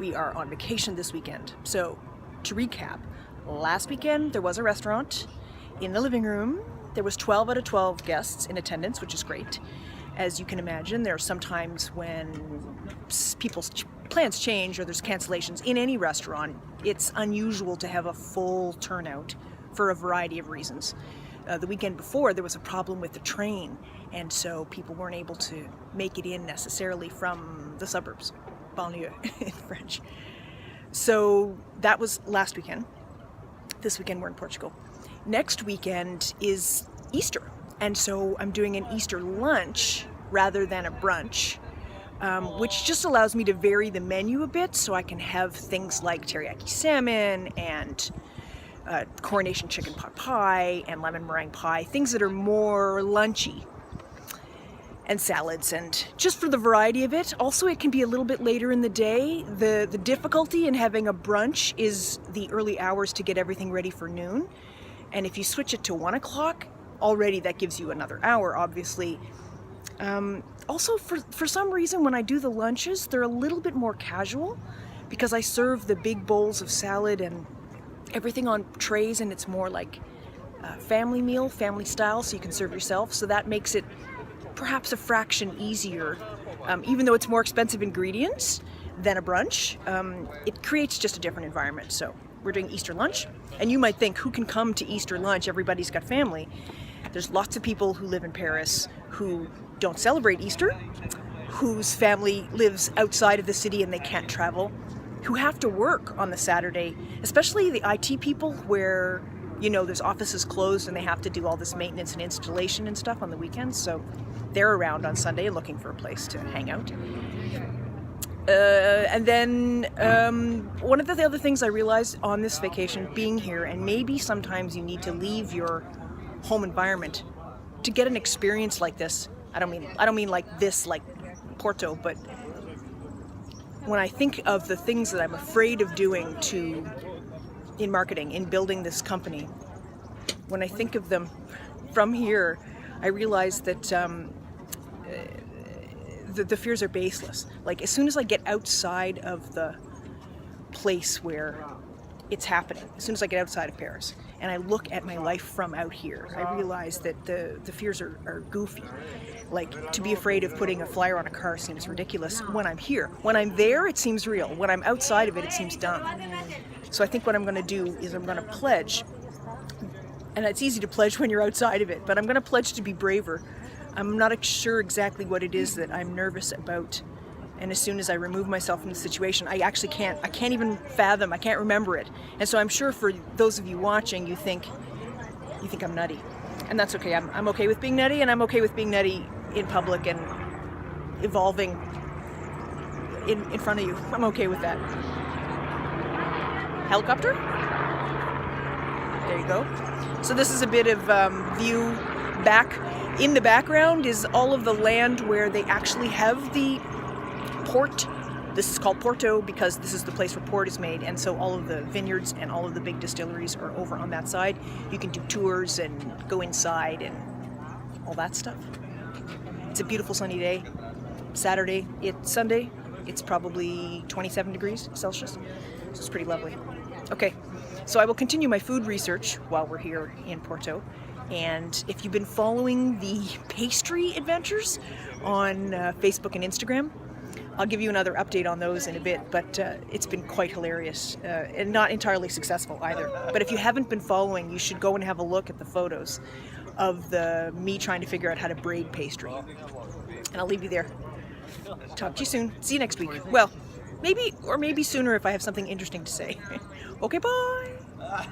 We are on vacation this weekend. So to recap, last weekend there was a restaurant in the living room. There was 12 out of 12 guests in attendance, which is great. As you can imagine, there are sometimes when people's plans change or there's cancellations in any restaurant, it's unusual to have a full turnout for a variety of reasons. The weekend before, there was a problem with the train, and so people weren't able to make it in necessarily from the suburbs, banlieue in French. So that was last weekend. This weekend we're in Portugal. Next weekend is Easter, and so I'm doing an Easter lunch rather than a brunch, which just allows me to vary the menu a bit so I can have things like teriyaki salmon and coronation chicken pot pie and lemon meringue pie, things that are more lunchy, and salads, and just for the variety of it. Also, it can be a little bit later in the day. The difficulty in having a brunch is the early hours to get everything ready for noon, and if you switch it to 1 o'clock, already that gives you another hour, obviously. Also, for some reason, when I do the lunches, they're a little bit more casual because I serve the big bowls of salad and everything on trays, and it's more like a family meal, family style, so you can serve yourself. So that makes it perhaps a fraction easier, even though it's more expensive ingredients than a brunch. It creates just a different environment. So we're doing Easter lunch, and you might think, who can come to Easter lunch? Everybody's got family. There's lots of people who live in Paris who don't celebrate Easter, whose family lives outside of the city and they can't travel, who have to work on the Saturday, especially the IT people where, you know, there's offices closed and they have to do all this maintenance and installation and stuff on the weekends. So they're around on Sunday looking for a place to hang out. And then one of the other things I realized on this vacation, being here, and maybe sometimes you need to leave your home environment to get an experience like this. I don't mean like this, like Porto, but when I think of the things that I'm afraid of doing in marketing, in building this company, when I think of them from here, I realize that the fears are baseless. Like, as soon as I get outside of the place where it's happening, as soon as I get outside of Paris and I look at my life from out here, I realize that the fears are goofy. Like, to be afraid of putting a flyer on a car seems ridiculous when I'm here. When I'm there, it seems real. When I'm outside of it, it seems dumb. So I think what I'm going to do is I'm going to pledge, and it's easy to pledge when you're outside of it, but I'm going to pledge to be braver. I'm not sure exactly what it is that I'm nervous about. And as soon as I remove myself from the situation, I can't even fathom, I can't remember it. And so I'm sure for those of you watching, you think I'm nutty. And that's okay. I'm okay with being nutty, and I'm okay with being nutty in public and evolving in front of you. I'm okay with that. Helicopter? There you go. So this is a bit of view back. In the background is all of the land where they actually have the port. This is called Porto because this is the place where port is made, and so all of the vineyards and all of the big distilleries are over on that side. You can do tours and go inside and all that stuff. It's a beautiful sunny day. Saturday, it's Sunday. It's probably 27 degrees Celsius, so it's pretty lovely. Okay, so I will continue my food research while we're here in Porto. And if you've been following the pastry adventures on Facebook and Instagram, I'll give you another update on those in a bit, but it's been quite hilarious and not entirely successful either. But if you haven't been following, you should go and have a look at the photos of me trying to figure out how to braid pastry. And I'll leave you there. Talk to you soon. See you next week. Well, maybe sooner if I have something interesting to say. Okay, bye!